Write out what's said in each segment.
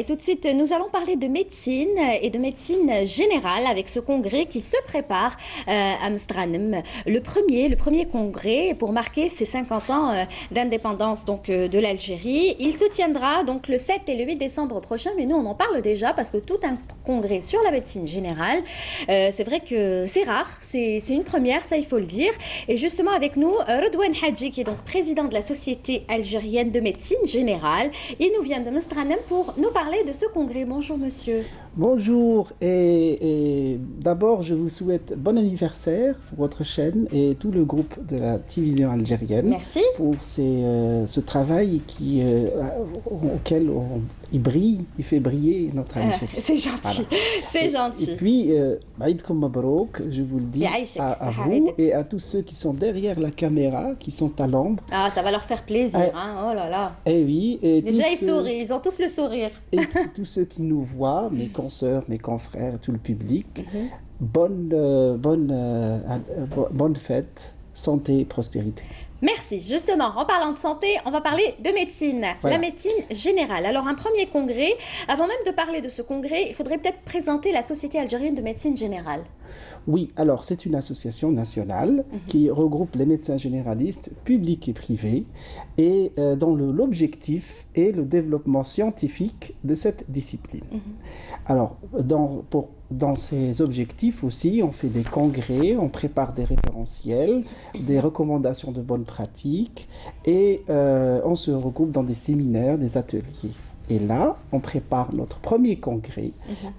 Et tout de suite, nous allons parler de médecine et de médecine générale avec ce congrès qui se prépare à Mstrannem. Le premier congrès pour marquer ces 50 ans d'indépendance de l'Algérie. Il se tiendra donc le 7 et le 8 décembre prochain, mais nous on en parle déjà parce que tout un congrès sur la médecine générale, c'est vrai que c'est rare, c'est une première, ça il faut le dire. Et justement avec nous, Redouane Hadji qui est donc président de la Société algérienne de médecine générale. Il nous vient de Mstrannem pour nous parler de ce congrès. Bonjour monsieur. Bonjour et d'abord je vous souhaite bon anniversaire pour votre chaîne et tout le groupe de la télévision algérienne. Merci. Pour ce travail auquel il fait briller notre Algérie. C'est gentil, voilà. C'est gentil. Et puis, Aïdkoum Mabrouk, je vous le dis à vous et à tous ceux qui sont derrière la caméra, qui sont à l'ombre. Ah, ça va leur faire plaisir, hein. Oh là là. Eh oui. Et déjà, ils sourient, ils ont tous le sourire. Et tous ceux qui nous voient, mes consoeurs, mes confrères, tout le public, bonne fête, santé et prospérité. Merci. Justement, en parlant de santé, on va parler de médecine, voilà. La médecine générale. Alors, un premier congrès. Avant même de parler de ce congrès, il faudrait peut-être présenter la Société algérienne de médecine générale. Oui, alors c'est une association nationale qui regroupe les médecins généralistes publics et privés et dont l'objectif est le développement scientifique de cette discipline. Alors, dans ces objectifs aussi, on fait des congrès, on prépare des référentiels, des recommandations de bonnes pratiques et on se regroupe dans des séminaires, des ateliers. Et là, on prépare notre premier congrès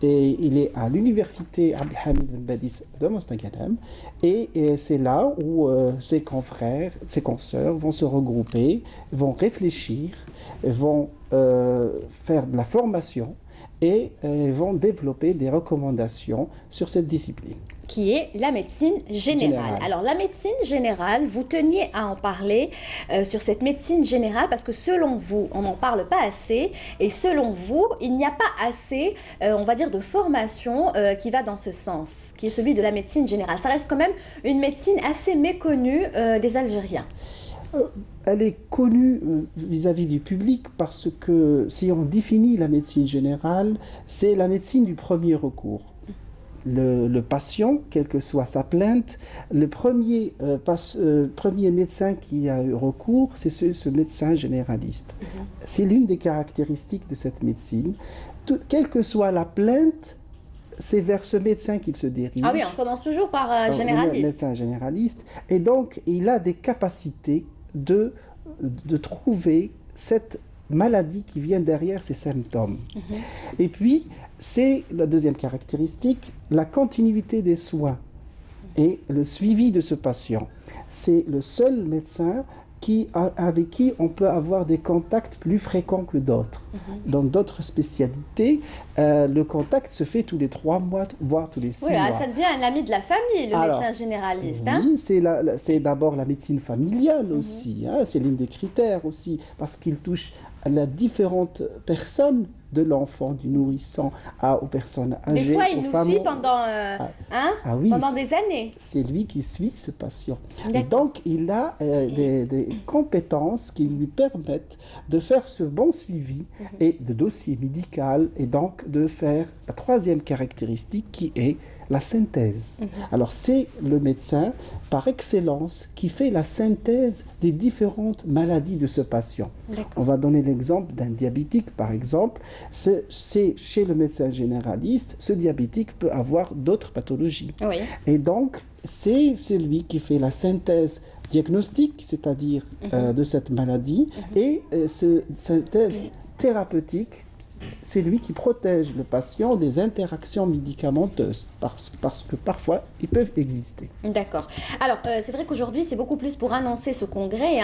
et il est à l'université Abdelhamid Ben Badis de Mostaganem et c'est là où ses confrères, ses consoeurs vont se regrouper, vont réfléchir, vont faire de la formation et vont développer des recommandations sur cette discipline. Qui est la médecine générale. Alors la médecine générale, vous teniez à en parler sur cette médecine générale parce que selon vous, on n'en parle pas assez et selon vous, il n'y a pas assez, on va dire, de formation qui va dans ce sens, qui est celui de la médecine générale. Ça reste quand même une médecine assez méconnue des Algériens. Elle est connue vis-à-vis du public parce que si on définit la médecine générale, c'est la médecine du premier recours. Le patient, quelle que soit sa plainte, le premier médecin qui a eu recours, c'est ce médecin généraliste. C'est l'une des caractéristiques de cette médecine. Quelle que soit la plainte, c'est vers ce médecin qu'il se dirige. Ah oui, on commence toujours par un généraliste. Médecin généraliste. Et donc, il a des capacités de trouver cette maladie qui vient derrière ces symptômes. Et puis, c'est la deuxième caractéristique, la continuité des soins et le suivi de ce patient. C'est le seul médecin avec qui on peut avoir des contacts plus fréquents que d'autres. Dans d'autres spécialités, le contact se fait tous les 3 mois, voire tous les 6 mois. Ça devient un ami de la famille, le médecin généraliste. Oui, c'est d'abord la médecine familiale aussi. C'est l'un des critères aussi, parce qu'il touche à la différentes personnes de l'enfant, du nourrisson aux personnes âgées. Des fois, il nous suit pendant, pendant des années. C'est lui qui suit ce patient. Et donc, il a des compétences qui lui permettent de faire ce bon suivi et de dossier médical et donc de faire la troisième caractéristique qui est la synthèse. Alors, c'est le médecin par excellence qui fait la synthèse des différentes maladies de ce patient. On va donner l'exemple d'un diabétique, par exemple. C'est chez le médecin généraliste, ce diabétique peut avoir d'autres pathologies. Et donc, c'est celui qui fait la synthèse diagnostique, c'est-à-dire de cette maladie, et cette synthèse thérapeutique, c'est lui qui protège le patient des interactions médicamenteuses, parce que parfois, ils peuvent exister. D'accord. Alors, c'est vrai qu'aujourd'hui, c'est beaucoup plus pour annoncer ce congrès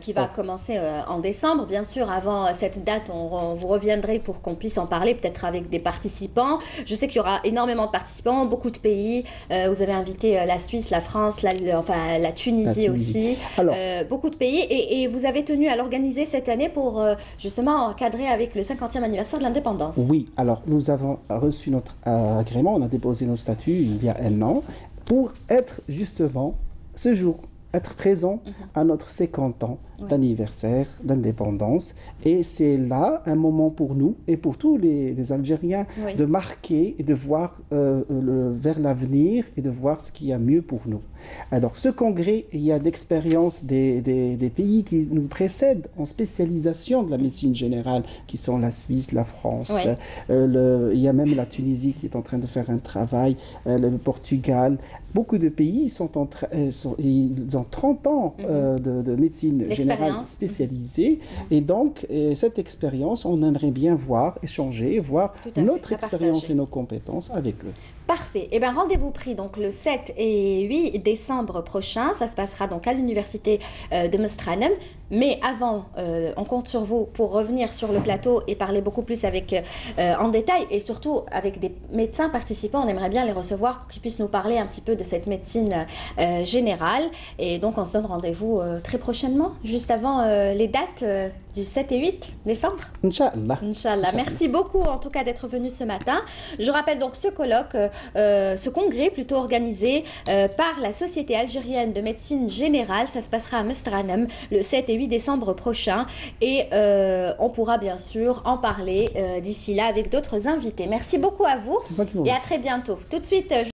qui va commencer en décembre. Bien sûr, avant cette date, vous reviendrez pour qu'on puisse en parler, peut-être avec des participants. Je sais qu'il y aura énormément de participants, beaucoup de pays. Vous avez invité la Suisse, la France, la Tunisie aussi. Alors, beaucoup de pays. Et vous avez tenu à l'organiser cette année pour justement encadrer avec le 50e anniversaire de l'indépendance. Oui, alors nous avons reçu notre agrément, on a déposé nos statuts il y a 1 an pour être justement ce jour, être présent à notre 50 ans d'anniversaire d'indépendance. Et c'est là un moment pour nous et pour tous les Algériens de marquer et de voir vers l'avenir et de voir ce qu'il y a mieux pour nous. Alors, ce congrès, il y a d'expérience des pays qui nous précèdent en spécialisation de la médecine générale, qui sont la Suisse, la France. Il y a même la Tunisie qui est en train de faire un travail, le Portugal. Beaucoup de pays ils ont 30 ans de médecine générale spécialisée. Et donc, cette expérience, on aimerait bien voir, échanger, voir notre expérience et nos compétences avec eux. Parfait. Eh bien, rendez-vous pris donc le 7 et 8 décembre prochain. Ça se passera donc à l'université de Mestраnem. Mais avant, on compte sur vous pour revenir sur le plateau et parler beaucoup plus en détail et surtout avec des médecins participants. On aimerait bien les recevoir pour qu'ils puissent nous parler un petit peu de cette médecine générale. Et donc, on se donne rendez-vous très prochainement, juste avant les dates du 7 et 8 décembre. Inch'Allah. Inch'Allah. Merci beaucoup en tout cas d'être venu ce matin. Je rappelle donc ce colloque, ce congrès plutôt organisé par la Société algérienne de médecine générale. Ça se passera à Mestраnem le 7 et 8 décembre prochain et on pourra bien sûr en parler d'ici là avec d'autres invités. Merci beaucoup à vous et à très bientôt. Tout de suite.